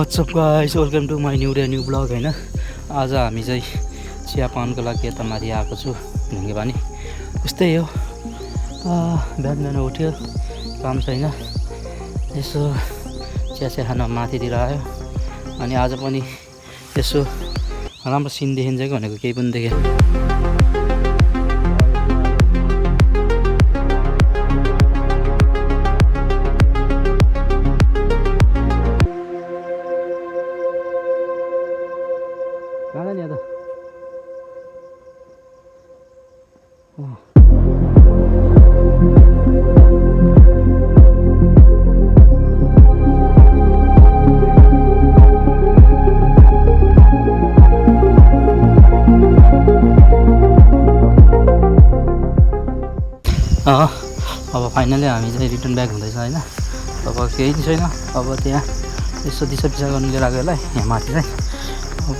WhatsApp guys, welcome to my new blog होइन। आज हामी चाहिँ चिया पानको लागि यता माथि आएको छु ढुङ्गे पानी। उस्तै हो, बिहान बिहान उठ्यो, काम छैन, यसो चिया खान माथितिर आयो। अनि आज पनि यसो राम्रो सिन देखिन्छ कि भनेको केही पनि देखेँ। कहाँ नि त अब फाइनली हामी चाहिँ रिटर्न ब्याक हुँदैछ होइन। अब केही छैन, अब त्यहाँ यसो दिसा गर्नु लिएर आएको यसलाई यहाँ माथि चाहिँ। अब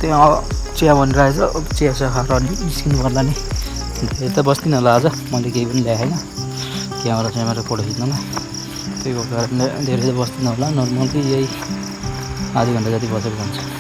त्यहाँ चिया बनिरहेछ, अब चिया खाएर अनि निस्किनु पर्ला नि। धेरै त बस्दिनँ होला आज, मैले केही पनि ल्याएन क्यामेरा फोटो खिच्नलाई। त्यही भएको कारणले धेरै त बस्दिनँ होला, नर्मली यही आधी घन्टा जति बसेर जान्छ।